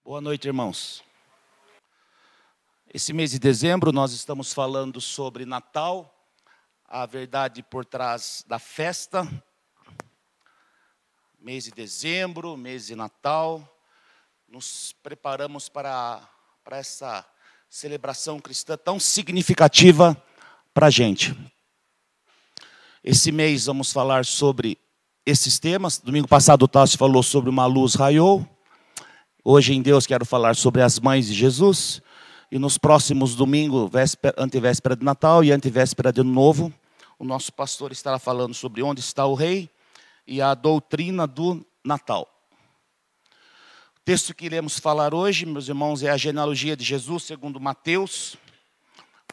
Boa noite, irmãos. Esse mês de dezembro nós estamos falando sobre Natal, a verdade por trás da festa. Mês de dezembro, mês de Natal, nos preparamos para essa celebração cristã tão significativa para a gente. Esse mês vamos falar sobre esses temas. Domingo passado o Tássio falou sobre uma luz raiou. Hoje em Deus quero falar sobre as mães de Jesus. E nos próximos domingos, antevéspera de Natal e antevéspera de Ano Novo, o nosso pastor estará falando sobre onde está o rei e a doutrina do Natal. O texto que iremos falar hoje, meus irmãos, é a genealogia de Jesus, segundo Mateus,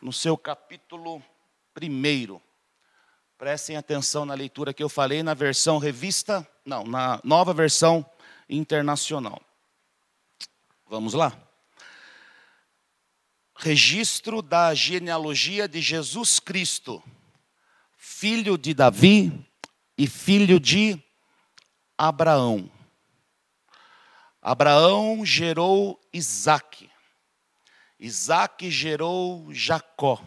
no seu capítulo 1. Prestem atenção na leitura que eu falei na versão revista, na nova versão internacional. Vamos lá? Registro da genealogia de Jesus Cristo, filho de Davi e filho de Abraão. Abraão gerou Isaque. Isaque gerou Jacó.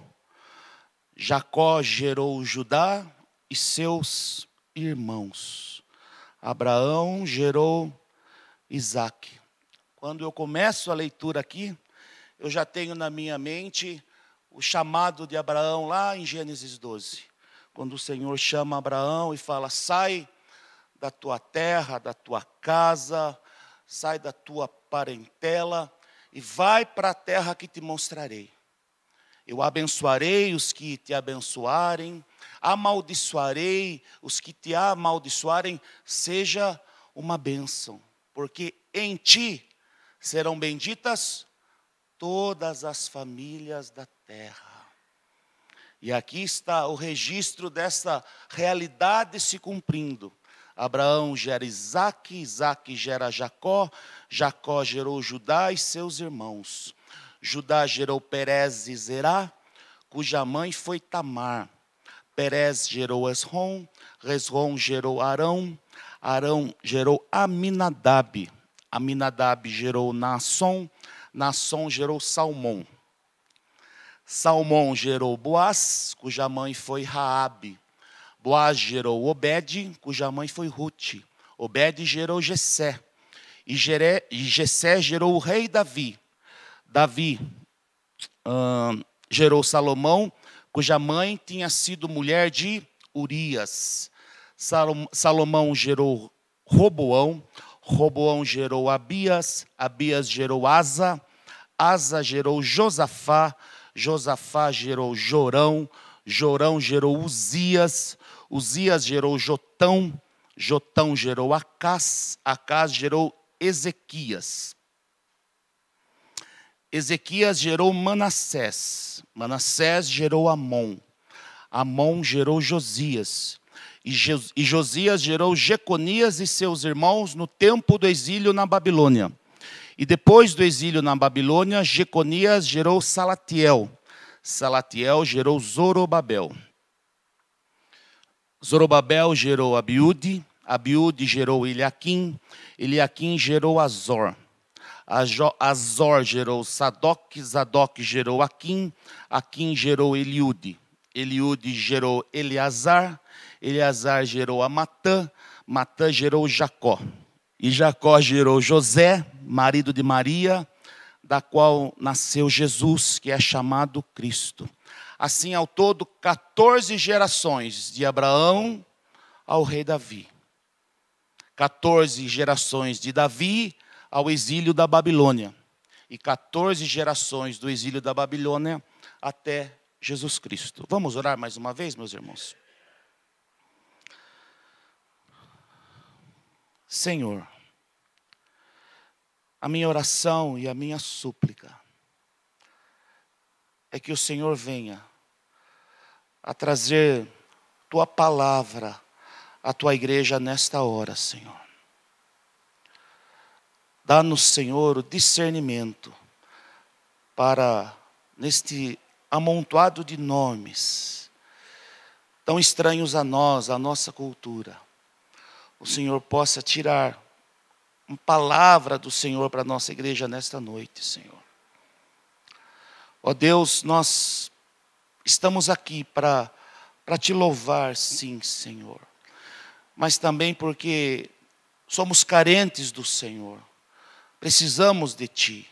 Jacó gerou Judá e seus irmãos. Abraão gerou Isaque. Quando eu começo a leitura aqui, eu já tenho na minha mente o chamado de Abraão lá em Gênesis 12. Quando o Senhor chama Abraão e fala: sai da tua terra, da tua casa, sai da tua parentela e vai para a terra que te mostrarei. Eu abençoarei os que te abençoarem, amaldiçoarei os que te amaldiçoarem, seja uma bênção, porque em ti serão benditas todas as famílias da terra. E aqui está o registro dessa realidade se cumprindo. Abraão gera Isaque, Isaque gera Jacó, Jacó gerou Judá e seus irmãos. Judá gerou Perez e Zerá, cuja mãe foi Tamar. Perez gerou Esrom, Esrom gerou Arão, Arão gerou Aminadab. Aminadab gerou Naasson, Naasson gerou Salmão. Salmão gerou Boaz, cuja mãe foi Raabe. Boaz gerou Obed, cuja mãe foi Rute. Obed gerou Jessé. E Jessé gerou o rei Davi. Davi gerou Salomão, cuja mãe tinha sido mulher de Urias. Salomão gerou Roboão. Roboão gerou Abias, Abias gerou Asa, Asa gerou Josafá, Josafá gerou Jorão, Jorão gerou Uzias, Uzias gerou Jotão, Jotão gerou Acás, Acás gerou Ezequias. Ezequias gerou Manassés, Manassés gerou Amon, Amon gerou Josias. E Josias gerou Jeconias e seus irmãos no tempo do exílio na Babilônia. E depois do exílio na Babilônia, Jeconias gerou Salatiel. Salatiel gerou Zorobabel. Zorobabel gerou Abiúde. Abiúde gerou Eliaquim. Eliaquim gerou Azor. Azor gerou Sadoc. Sadoc gerou Aquim. Aquim gerou Eliúde. Eliúde gerou Eleazar. Eleazar gerou a Matã, Matã gerou Jacó. E Jacó gerou José, marido de Maria, da qual nasceu Jesus, que é chamado Cristo. Assim, ao todo, 14 gerações de Abraão ao rei Davi. 14 gerações de Davi ao exílio da Babilônia. E 14 gerações do exílio da Babilônia até Jesus Cristo. Vamos orar mais uma vez, meus irmãos? Senhor, a minha oração e a minha súplica é que o Senhor venha a trazer tua palavra à tua igreja nesta hora, Senhor. Dá-nos, Senhor, o discernimento para, neste amontoado de nomes, tão estranhos a nós, a nossa cultura, o Senhor possa tirar uma palavra do Senhor para a nossa igreja nesta noite, Senhor. Ó Deus, nós estamos aqui para te louvar, sim, Senhor. Mas também porque somos carentes do Senhor. Precisamos de Ti.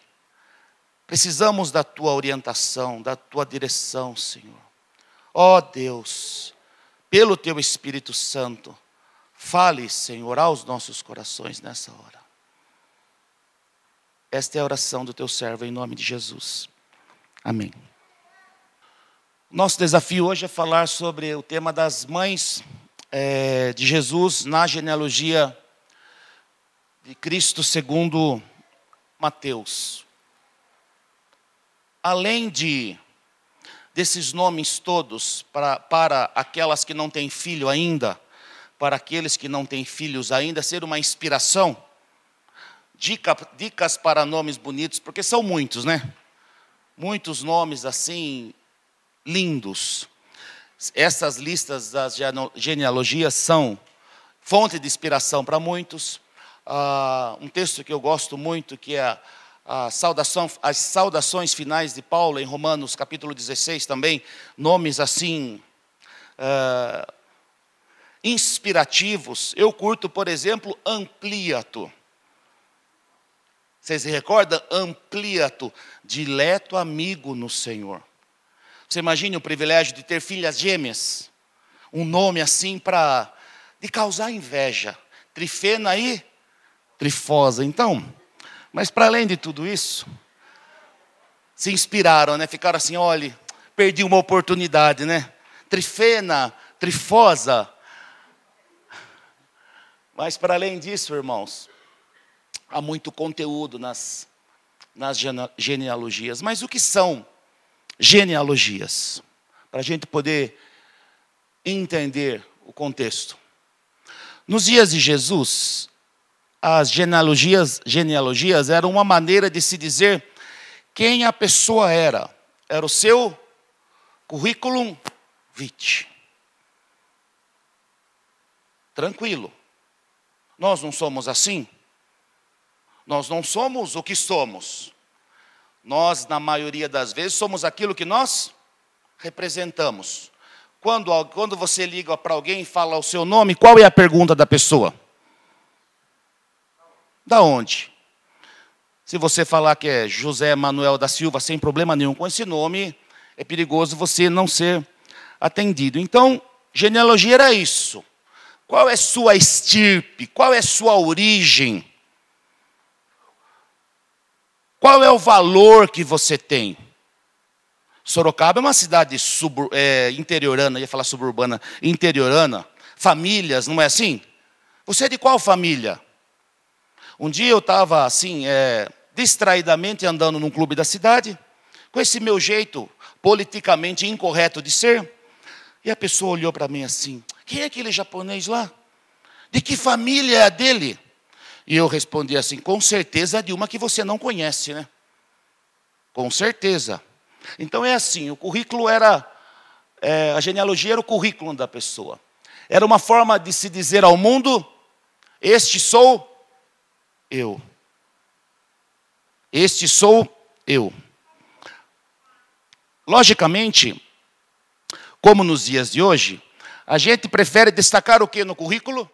Precisamos da Tua orientação, da Tua direção, Senhor. Ó Deus, pelo Teu Espírito Santo, fale, Senhor, aos nossos corações nessa hora. Esta é a oração do Teu servo, em nome de Jesus. Amém. Nosso desafio hoje é falar sobre o tema das mães de Jesus na genealogia de Cristo segundo Mateus. Além desses nomes todos, para aquelas que não têm filho ainda, para aqueles que não têm filhos ainda, ser uma inspiração, dicas para nomes bonitos, porque são muitos, né? Muitos nomes assim, lindos. Essas listas das genealogias são fonte de inspiração para muitos. Um texto que eu gosto muito, que é as saudações finais de Paulo, em Romanos capítulo 16 também, nomes assim, inspirativos. Eu curto, por exemplo, Ampliato. Vocês se recordam? Ampliato, dileto amigo no Senhor. Você imagine o privilégio de ter filhas gêmeas. Um nome assim de causar inveja. Trifena e Trifosa. Então, mas para além de tudo isso, se inspiraram, né? Ficaram assim, olha, perdi uma oportunidade, né? Trifena, Trifosa. Mas para além disso, irmãos, há muito conteúdo nas genealogias. Mas o que são genealogias? Para a gente poder entender o contexto. Nos dias de Jesus, as genealogias eram uma maneira de se dizer quem a pessoa era. Era o seu currículum vitae. Tranquilo. Nós não somos assim? Nós não somos o que somos. Nós, na maioria das vezes, somos aquilo que nós representamos. Quando você liga para alguém e fala o seu nome, qual é a pergunta da pessoa? Da onde? Se você falar que é José Manuel da Silva, sem problema nenhum com esse nome, é perigoso você não ser atendido. Então, genealogia era isso. Qual é sua estirpe? Qual é sua origem? Qual é o valor que você tem? Sorocaba é uma cidade interiorana, ia falar suburbana, interiorana. Famílias, não é assim? Você é de qual família? Um dia eu estava assim, distraidamente andando num clube da cidade, com esse meu jeito politicamente incorreto de ser, e a pessoa olhou para mim assim, quem é aquele japonês lá? De que família é a dele? E eu respondi assim, com certeza de uma que você não conhece, né? Com certeza. Então é assim, o currículo era, a genealogia era o currículo da pessoa. Era uma forma de se dizer ao mundo, este sou eu. Este sou eu. Logicamente, como nos dias de hoje, a gente prefere destacar o que no currículo?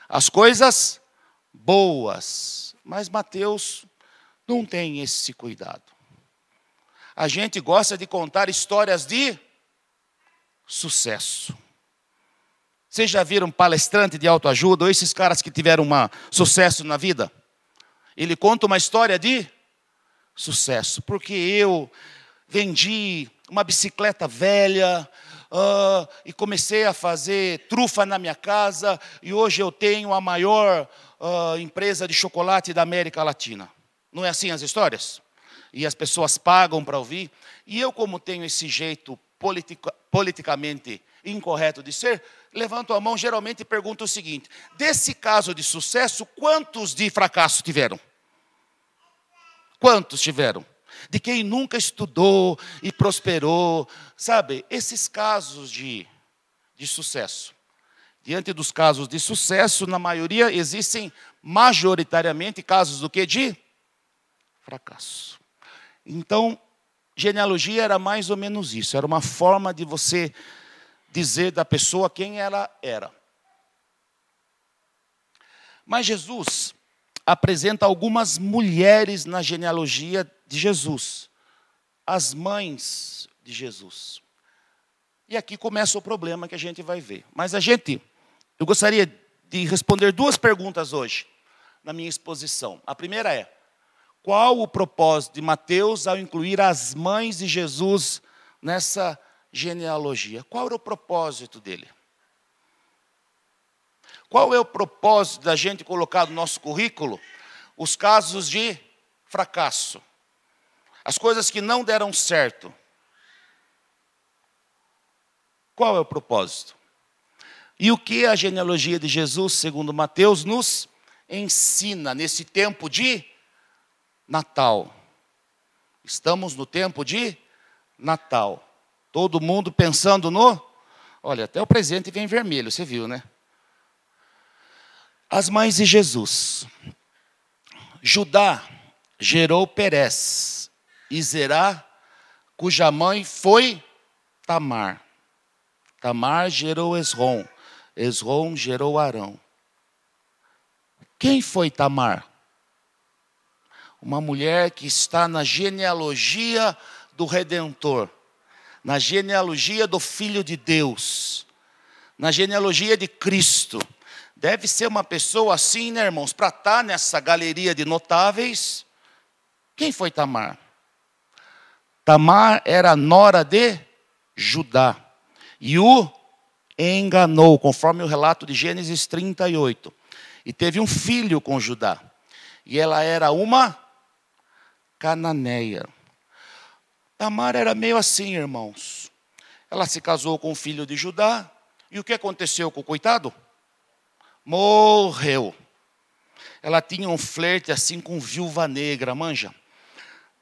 As coisas boas. Mas Mateus não tem esse cuidado. A gente gosta de contar histórias de sucesso. Vocês já viram palestrante de autoajuda, ou esses caras que tiveram sucesso na vida? Ele conta uma história de sucesso. Porque eu vendi uma bicicleta velha, e comecei a fazer trufa na minha casa, e hoje eu tenho a maior empresa de chocolate da América Latina. Não é assim as histórias? E as pessoas pagam para ouvir. E eu, como tenho esse jeito politicamente incorreto de ser, levanto a mão geralmente e pergunto o seguinte, desse caso de sucesso, quantos de fracasso tiveram? Quantos tiveram? De quem nunca estudou e prosperou, sabe? Esses casos de sucesso. Diante dos casos de sucesso, na maioria existem majoritariamente casos do que? De fracasso. Então, genealogia era mais ou menos isso. Era uma forma de você dizer da pessoa quem ela era. Mas Jesus apresenta algumas mulheres na genealogia de Jesus. As mães de Jesus. E aqui começa o problema que a gente vai ver. Mas eu gostaria de responder duas perguntas hoje, na minha exposição. A primeira é, qual o propósito de Mateus ao incluir as mães de Jesus nessa genealogia? Qual era o propósito dele? Qual é o propósito da gente colocar no nosso currículo os casos de fracasso? As coisas que não deram certo. Qual é o propósito? E o que a genealogia de Jesus, segundo Mateus, nos ensina nesse tempo de Natal? Estamos no tempo de Natal. Todo mundo pensando no... Olha, até o presente vem vermelho, você viu, né? As mães de Jesus. Judá gerou Perez e Zerá, cuja mãe foi Tamar. Tamar gerou Esrom. Esrom gerou Arão. Quem foi Tamar? Uma mulher que está na genealogia do Redentor, na genealogia do Filho de Deus, na genealogia de Cristo. Deve ser uma pessoa assim, né, irmãos, para estar nessa galeria de notáveis. Quem foi Tamar? Tamar era nora de Judá. E o enganou, conforme o relato de Gênesis 38. E teve um filho com Judá. E ela era uma cananeia. Tamar era meio assim, irmãos. Ela se casou com o filho de Judá. E o que aconteceu com o coitado? Morreu. Ela tinha um flerte assim com viúva negra, manja.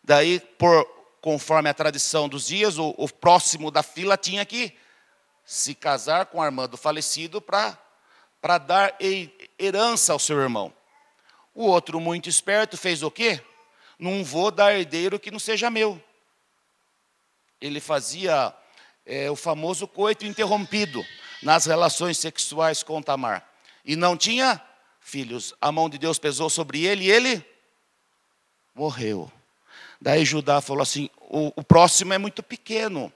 Daí, conforme a tradição dos dias, o próximo da fila tinha que se casar com a irmã do falecido para dar herança ao seu irmão. O outro, muito esperto, fez o quê? Não vou dar herdeiro que não seja meu. Ele fazia o famoso coito interrompido nas relações sexuais com Tamar. E não tinha filhos. A mão de Deus pesou sobre ele e ele morreu. Daí Judá falou assim, o próximo é muito pequeno.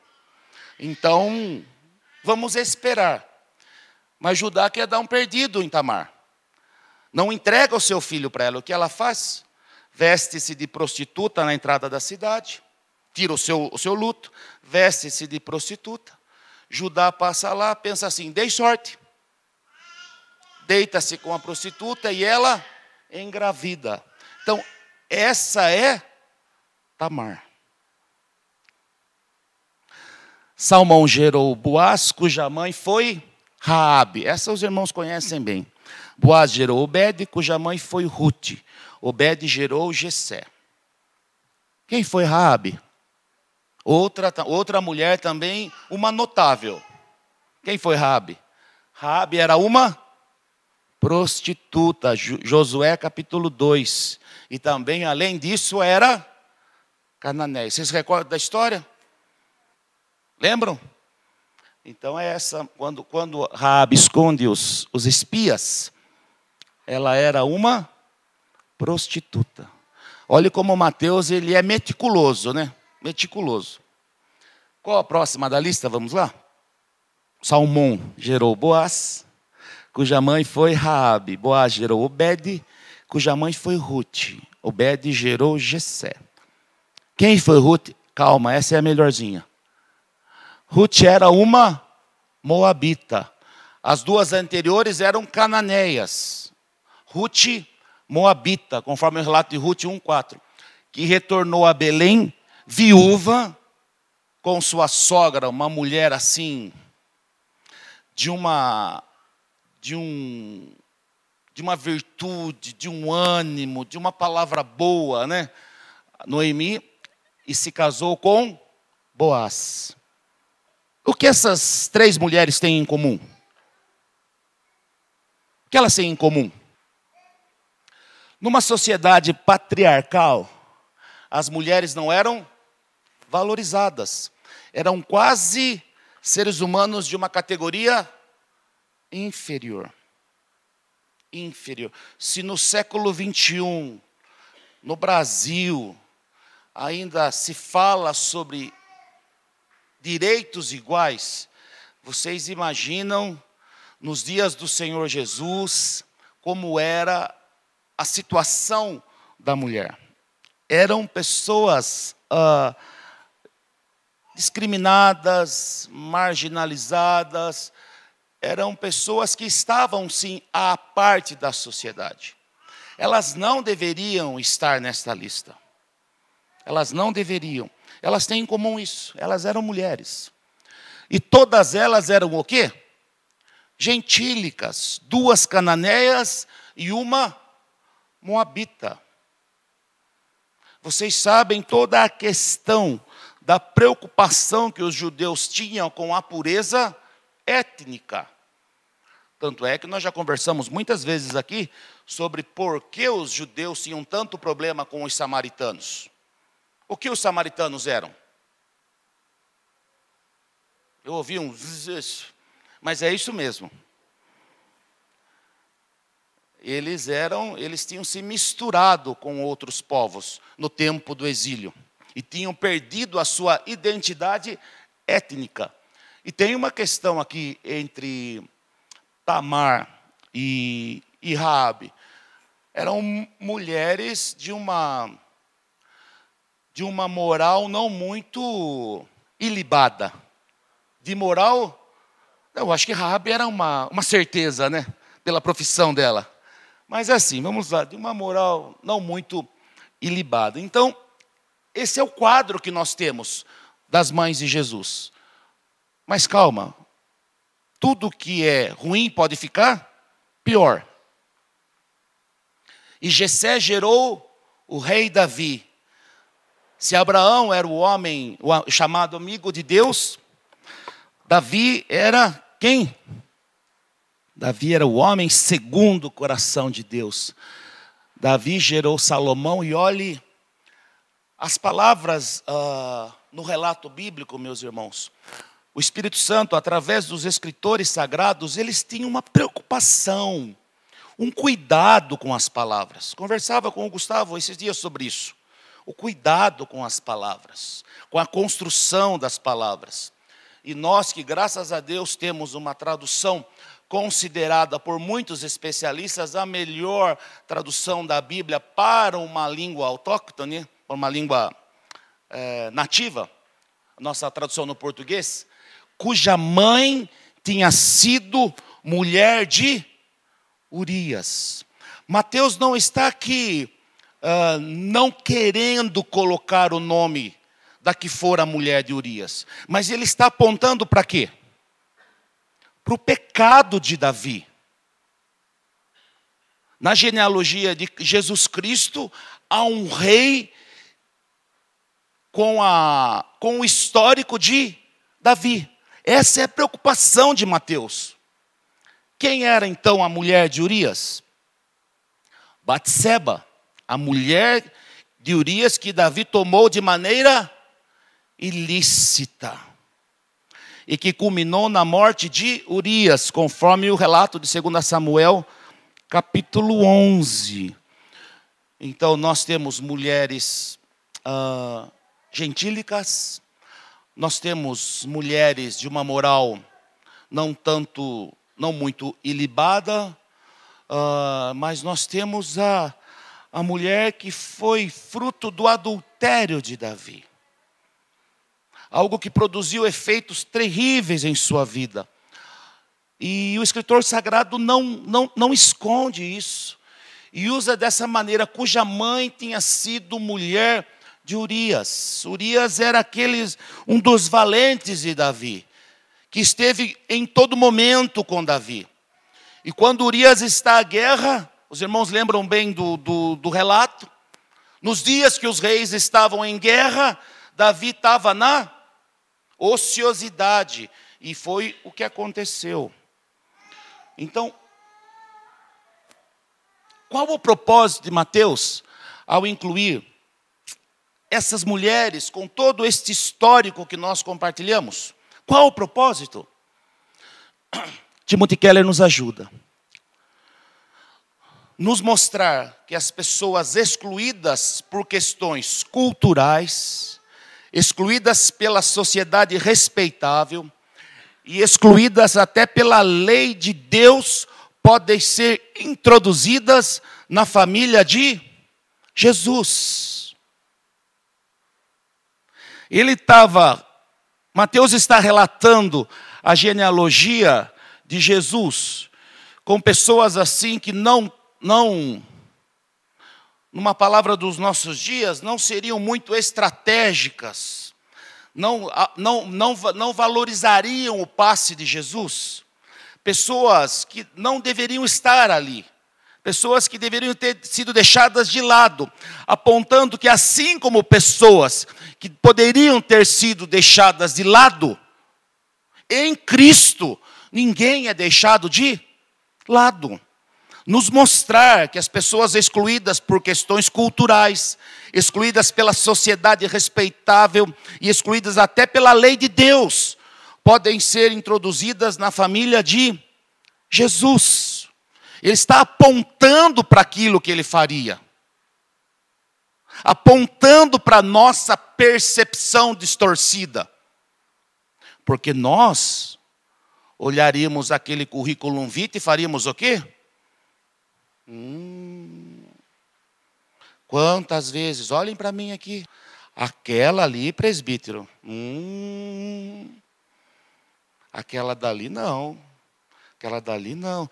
Então, vamos esperar. Mas Judá quer dar um perdido em Tamar. Não entrega o seu filho para ela. O que ela faz? Veste-se de prostituta na entrada da cidade. Tira o seu luto. Veste-se de prostituta. Judá passa lá, pensa assim, dei sorte. Deita-se com a prostituta e ela engravida. Então, essa é Tamar. Salmão gerou Boaz, cuja mãe foi Raabe. Essa os irmãos conhecem bem. Boaz gerou Obed, cuja mãe foi Ruth. Obed gerou Jessé. Quem foi Raabe? Outra mulher também, uma notável. Quem foi Raabe? Raabe era uma prostituta, Josué capítulo 2. E também, além disso, era cananeia. Vocês se recordam da história? Lembram? Então é essa, quando Raabe esconde os espias, ela era uma prostituta. Olha como Mateus, ele é meticuloso, né? Meticuloso. Qual a próxima da lista? Vamos lá? Salmão gerou Boaz, cuja mãe foi Raabe. Boaz gerou Obed, cuja mãe foi Ruth. Obed gerou Jessé. Quem foi Ruth? Calma, essa é a melhorzinha. Ruth era uma moabita. As duas anteriores eram cananeias. Ruth, moabita, conforme o relato de Ruth 1:4, que retornou a Belém, viúva, com sua sogra, uma mulher assim, de uma virtude, de um ânimo, de uma palavra boa, né? Noemi, e se casou com Boaz. O que essas três mulheres têm em comum? que elas têm em comum? Numa sociedade patriarcal, as mulheres não eram valorizadas. Eram quase seres humanos de uma categoria inferior. Inferior. Se no século 21, no Brasil, ainda se fala sobre direitos iguais, vocês imaginam, nos dias do Senhor Jesus, como era a situação da mulher. Eram pessoas discriminadas, marginalizadas, eram pessoas que estavam, sim, à parte da sociedade. Elas não deveriam estar nesta lista. Elas não deveriam. Elas têm em comum isso. Elas eram mulheres. E todas elas eram o quê? Gentílicas. 2 cananeias e uma moabita. Vocês sabem toda a questão da preocupação que os judeus tinham com a pureza étnica. Tanto é que nós já conversamos muitas vezes aqui sobre por que os judeus tinham tanto problema com os samaritanos. O que os samaritanos eram? Eu ouvi um zzz, mas é isso mesmo. Eles tinham se misturado com outros povos no tempo do exílio e tinham perdido a sua identidade étnica. E tem uma questão aqui entre Tamar e Raabe. Eram mulheres de uma moral não muito ilibada. De moral, eu acho que Raabe era uma certeza, né? Pela profissão dela. Mas assim, vamos lá, de uma moral não muito ilibada. Então, esse é o quadro que nós temos das mães de Jesus. Mas calma, tudo que é ruim pode ficar pior. E Jessé gerou o rei Davi. Se Abraão era o homem chamado amigo de Deus, Davi era quem? Davi era o homem segundo o coração de Deus. Davi gerou Salomão e olhe as palavras no relato bíblico, meus irmãos. O Espírito Santo, através dos escritores sagrados, eles tinham uma preocupação, um cuidado com as palavras. Conversava com o Gustavo esses dias sobre isso. O cuidado com as palavras, com a construção das palavras. E nós que, graças a Deus, temos uma tradução considerada por muitos especialistas a melhor tradução da Bíblia para uma língua autóctone, para uma língua nativa, nossa tradução no português, cuja mãe tinha sido mulher de Urias. Mateus não está aqui não querendo colocar o nome da que for a mulher de Urias, mas ele está apontando para quê? Para o pecado de Davi. Na genealogia de Jesus Cristo, há um rei com o histórico de Davi. Essa é a preocupação de Mateus. Quem era então a mulher de Urias? Batseba, a mulher de Urias que Davi tomou de maneira ilícita. E que culminou na morte de Urias, conforme o relato de 2 Samuel, capítulo 11. Então, nós temos mulheres gentílicas, nós temos mulheres de uma moral não muito ilibada, mas nós temos a mulher que foi fruto do adultério de Davi. Algo que produziu efeitos terríveis em sua vida. E o escritor sagrado não esconde isso. E usa dessa maneira, cuja mãe tinha sido mulher de Urias. Urias era um dos valentes de Davi, que esteve em todo momento com Davi. E quando Urias está à guerra, os irmãos lembram bem do relato, nos dias que os reis estavam em guerra, Davi estava na ociosidade, e foi o que aconteceu. Então, Qual o propósito de Mateus ao incluir essas mulheres com todo este histórico que nós compartilhamos? Qual o propósito? Timothy Keller nos ajuda. Nos mostrar que as pessoas excluídas por questões culturais, excluídas pela sociedade respeitável e excluídas até pela lei de Deus, podem ser introduzidas na família de Jesus. Mateus está relatando a genealogia de Jesus com pessoas assim que numa palavra dos nossos dias, não seriam muito estratégicas, não valorizariam o passe de Jesus, pessoas que não deveriam estar ali, pessoas que deveriam ter sido deixadas de lado, apontando que assim como pessoas que poderiam ter sido deixadas de lado, em Cristo, ninguém é deixado de lado. Nos mostrar que as pessoas excluídas por questões culturais, excluídas pela sociedade respeitável e excluídas até pela lei de Deus, podem ser introduzidas na família de Jesus. Ele está apontando para aquilo que ele faria, apontando para a nossa percepção distorcida, porque nós olharíamos aquele currículo vitae e faríamos o quê? Quantas vezes, olhem para mim aqui, aquela ali, presbítero, aquela dali não, aquela dali não,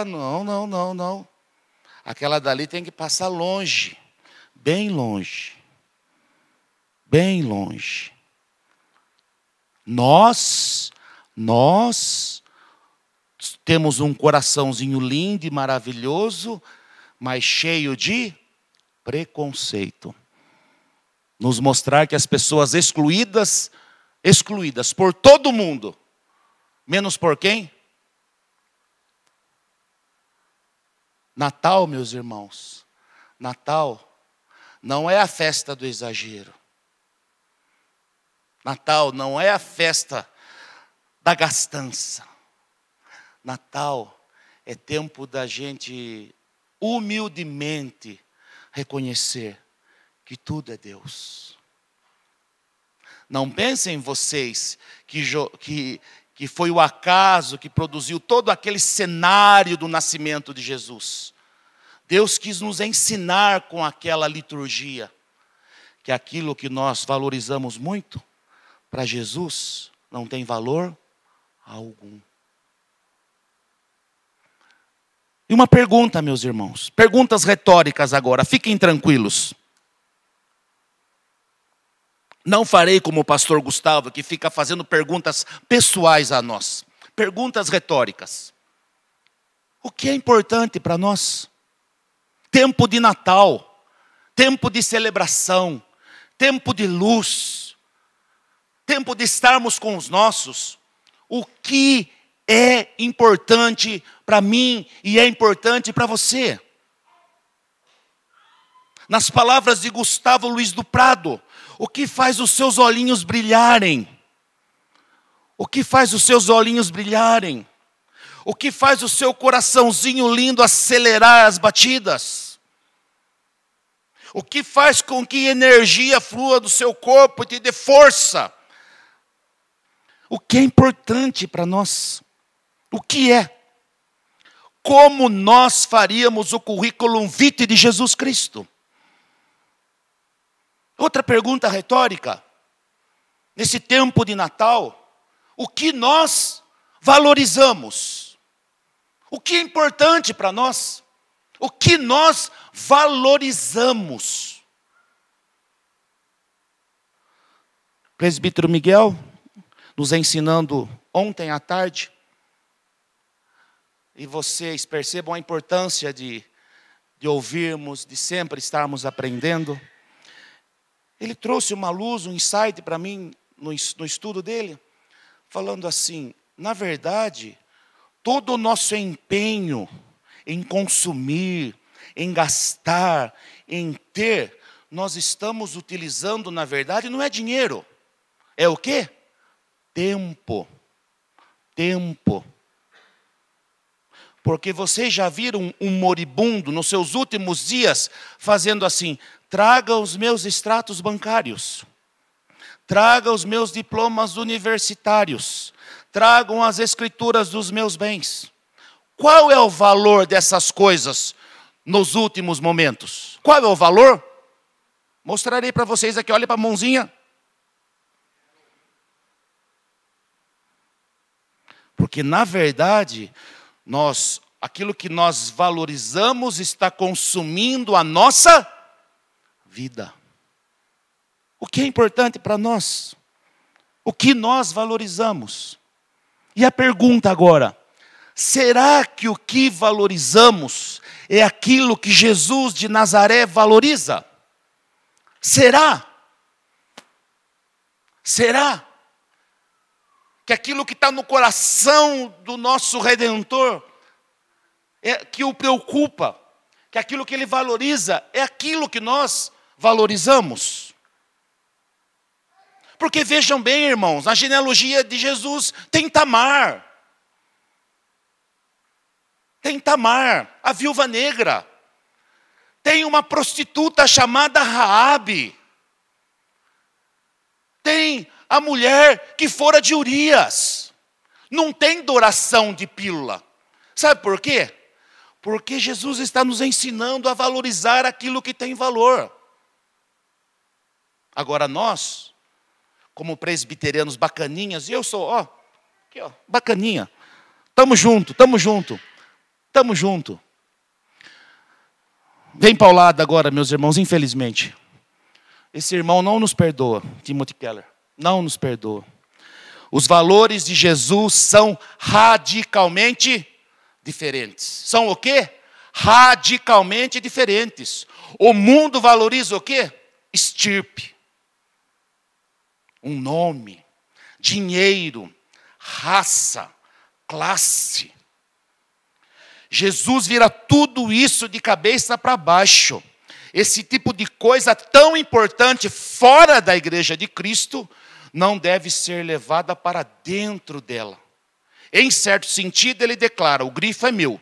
não, aquela dali tem que passar longe, bem longe, bem longe. Nós temos um coraçãozinho lindo e maravilhoso, mas cheio de preconceito. Nos mostrar que as pessoas excluídas por todo mundo, menos por quem? Natal, meus irmãos, Natal não é a festa do exagero. Natal não é a festa da gastança. Natal é tempo da gente humildemente reconhecer que tudo é Deus. Não pensem vocês que foi o acaso que produziu todo aquele cenário do nascimento de Jesus. Deus quis nos ensinar com aquela liturgia que aquilo que nós valorizamos muito, para Jesus, não tem valor algum. E uma pergunta, meus irmãos. Perguntas retóricas agora. Fiquem tranquilos. Não farei como o pastor Gustavo, que fica fazendo perguntas pessoais a nós. Perguntas retóricas. O que é importante para nós? Tempo de Natal. Tempo de celebração. Tempo de luz. Tempo de estarmos com os nossos. O que é importante para mim e é importante para você? Nas palavras de Gustavo Luiz do Prado, o que faz os seus olhinhos brilharem? O que faz os seus olhinhos brilharem? O que faz o seu coraçãozinho lindo acelerar as batidas? O que faz com que energia flua do seu corpo e te dê força? O que é importante para nós? O que é? Como nós faríamos o currículo vitae de Jesus Cristo? Outra pergunta retórica. Nesse tempo de Natal, o que nós valorizamos? O que é importante para nós? O que nós valorizamos? Presbítero Miguel, nos ensinando ontem à tarde, e vocês percebam a importância de ouvirmos, de sempre estarmos aprendendo. Ele trouxe uma luz, um insight para mim, no estudo dele, falando assim, na verdade, todo o nosso empenho em consumir, em gastar, em ter, nós estamos utilizando, na verdade, não é dinheiro. É o quê? Tempo. Tempo. Porque vocês já viram um moribundo nos seus últimos dias fazendo assim: traga os meus extratos bancários, traga os meus diplomas universitários, tragam as escrituras dos meus bens. Qual é o valor dessas coisas nos últimos momentos? Qual é o valor? Mostrarei para vocês aqui, olha para a mãozinha. Porque, na verdade, aquilo que nós valorizamos está consumindo a nossa vida. O que é importante para nós? O que nós valorizamos? E a pergunta agora: será que o que valorizamos é aquilo que Jesus de Nazaré valoriza? Será? Será que aquilo que está no coração do nosso Redentor é que o preocupa, que aquilo que ele valoriza é aquilo que nós valorizamos? Porque vejam bem, irmãos, na genealogia de Jesus tem Tamar. Tem Tamar, a viúva negra. Tem uma prostituta chamada Raabe. Tem a mulher que fora de Urias. Não tem doração de pílula. Sabe por quê? Porque Jesus está nos ensinando a valorizar aquilo que tem valor. Agora nós, como presbiterianos bacaninhas, e eu sou, aqui bacaninha. Tamo junto, tamo junto, tamo junto. Vem paulada agora, meus irmãos, infelizmente. Esse irmão não nos perdoa, Timothy Keller. Não nos perdoa. Os valores de Jesus são radicalmente diferentes. São o quê? Radicalmente diferentes. O mundo valoriza o quê? Estirpe. Um nome, dinheiro, raça, classe. Jesus vira tudo isso de cabeça para baixo. Esse tipo de coisa tão importante fora da igreja de Cristo não deve ser levada para dentro dela. Em certo sentido, ele declara: o grifo é meu.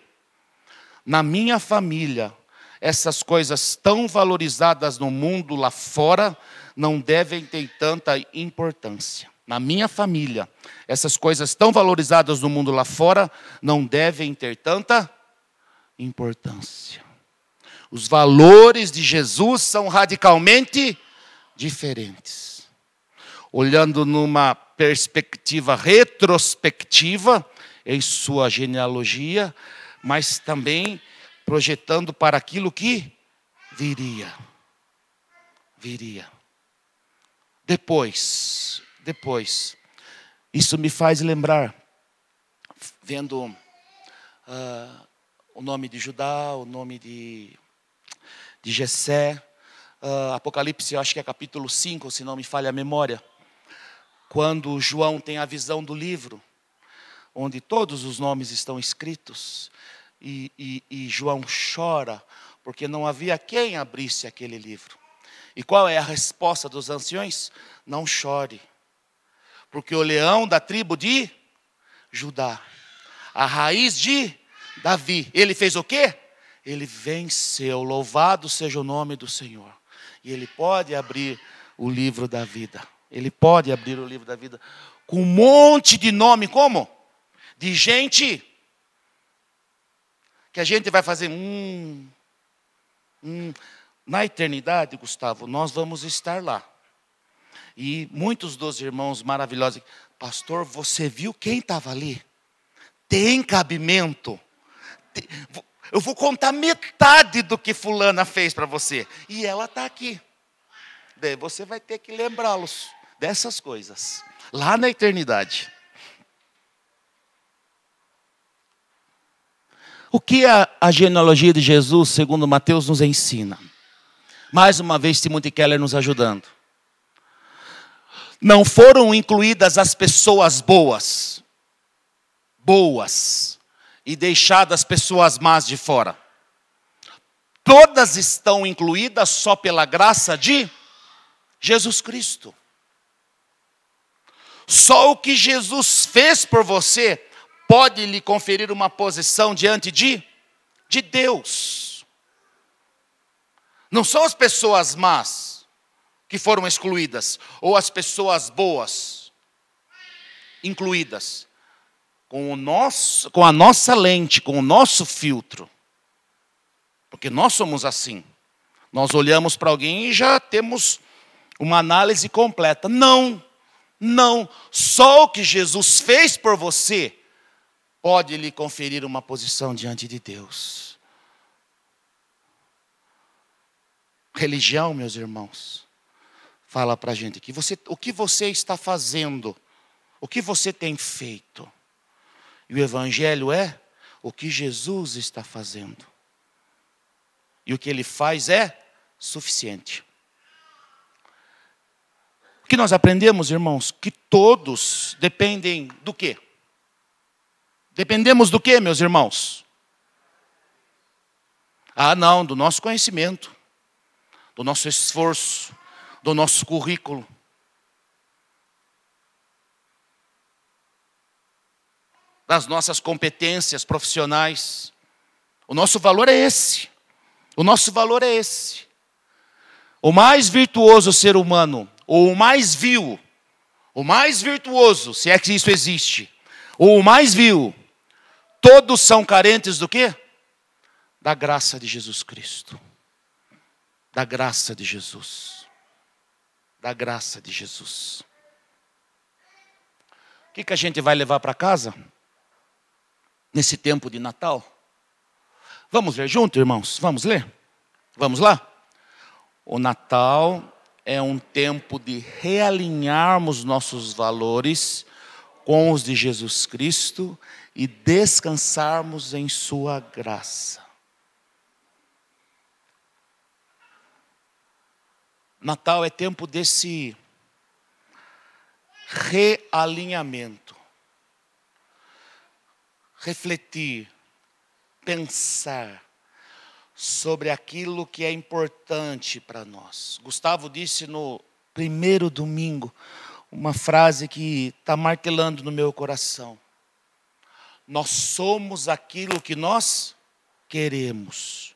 Na minha família, essas coisas tão valorizadas no mundo lá fora não devem ter tanta importância. Na minha família, essas coisas tão valorizadas no mundo lá fora não devem ter tanta importância. Os valores de Jesus são radicalmente diferentes. Olhando numa perspectiva retrospectiva em sua genealogia, mas também projetando para aquilo que viria. Depois, isso me faz lembrar, vendo o nome de Judá, o nome de Jessé, Apocalipse, eu acho que é capítulo 5, se não me falha a memória, quando João tem a visão do livro, onde todos os nomes estão escritos, e João chora, porque não havia quem abrisse aquele livro. E qual é a resposta dos anciões? Não chore, porque o leão da tribo de Judá, a raiz de Davi, ele fez o quê? Ele venceu, louvado seja o nome do Senhor. E ele pode abrir o livro da vida. Ele pode abrir o livro da vida com um monte de nome, como? De gente que a gente vai fazer na eternidade, Gustavo, nós vamos estar lá. E muitos dos irmãos maravilhosos, pastor, você viu quem estava ali? Tem cabimento. Eu vou contar metade do que fulana fez para você. E ela está aqui. Daí você vai ter que lembrá-los dessas coisas. Lá na eternidade. O que a genealogia de Jesus, segundo Mateus, nos ensina? Mais uma vez, Timothy Keller nos ajudando. Não foram incluídas as pessoas boas. e deixado as pessoas más de fora. Todas estão incluídas só pela graça de Jesus Cristo. Só o que Jesus fez por você pode lhe conferir uma posição diante de Deus. Não são as pessoas más que foram excluídas, ou as pessoas boas incluídas. Com a nossa lente, com o nosso filtro. Porque nós somos assim. Nós olhamos para alguém e já temos uma análise completa. Não. Só o que Jesus fez por você pode lhe conferir uma posição diante de Deus. Religião, meus irmãos, fala para a gente que o que você está fazendo, o que você tem feito. E o Evangelho é o que Jesus está fazendo. E o que Ele faz é suficiente. O que nós aprendemos, irmãos? Que todos dependem do quê? Dependemos do quê, meus irmãos? Não, do nosso conhecimento, do nosso esforço, do nosso currículo. Das nossas competências profissionais. O nosso valor é esse. O nosso valor é esse. O mais virtuoso ser humano, ou o mais vil, o mais virtuoso, se é que isso existe, ou o mais vil, todos são carentes do quê? Da graça de Jesus Cristo. Da graça de Jesus. Da graça de Jesus. O que a gente vai levar para casa? Nesse tempo de Natal? Vamos ler junto, irmãos? Vamos ler? Vamos lá? O Natal é um tempo de realinharmos nossos valores com os de Jesus Cristo e descansarmos em sua graça. Natal é tempo desse realinhamento. Refletir, pensar sobre aquilo que é importante para nós. Gustavo disse no primeiro domingo uma frase que está martelando no meu coração. Nós somos aquilo que nós queremos.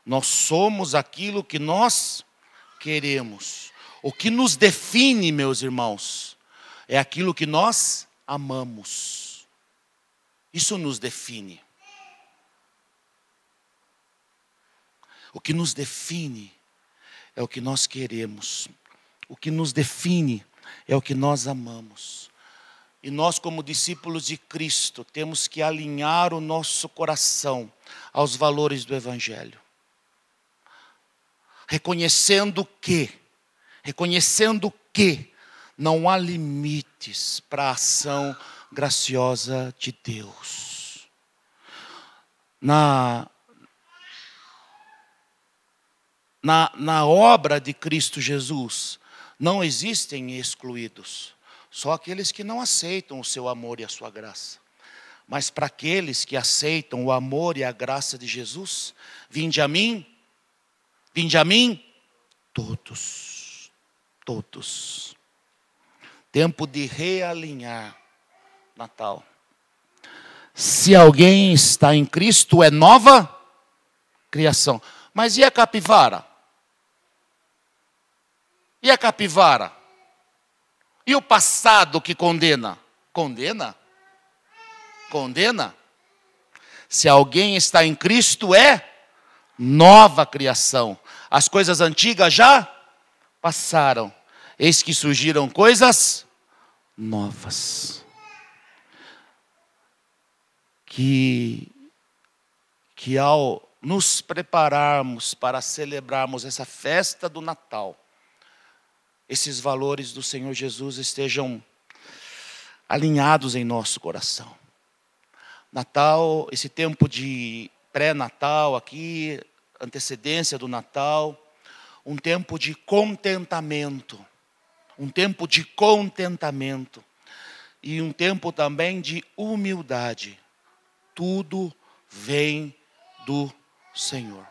Nós somos aquilo que nós queremos. O que nos define, meus irmãos, é aquilo que nós amamos. Isso nos define. O que nos define é o que nós queremos. O que nos define é o que nós amamos. E nós, como discípulos de Cristo, temos que alinhar o nosso coração aos valores do Evangelho. Reconhecendo que não há limites para a ação graciosa de Deus. Na obra de Cristo Jesus, não existem excluídos. Só aqueles que não aceitam o seu amor e a sua graça. Mas para aqueles que aceitam o amor e a graça de Jesus, vinde a mim, todos. Todos. Tempo de realinhar. Natal. Se alguém está em Cristo, é nova criação. Mas e a capivara? E a capivara? E o passado que condena? Condena? Condena? Se alguém está em Cristo, é nova criação. As coisas antigas já passaram. Eis que surgiram coisas novas. Que ao nos prepararmos para celebrarmos essa festa do Natal, esses valores do Senhor Jesus estejam alinhados em nosso coração. Natal, esse tempo de pré-natal aqui, antecedência do Natal, um tempo de contentamento. Um tempo de contentamento. E um tempo também de humildade. tudo vem do Senhor.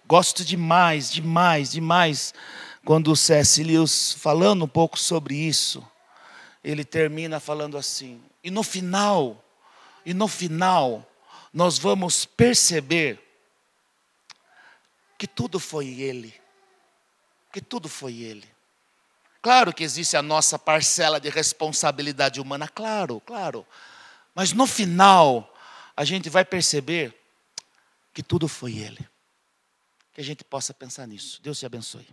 Gosto demais, demais, demais, quando o C.S. Lewis, falando um pouco sobre isso, ele termina falando assim, e no final, nós vamos perceber que tudo foi Ele. Que tudo foi Ele. Claro que existe a nossa parcela de responsabilidade humana, claro. Mas no final, a gente vai perceber que tudo foi Ele. Que a gente possa pensar nisso. Deus te abençoe.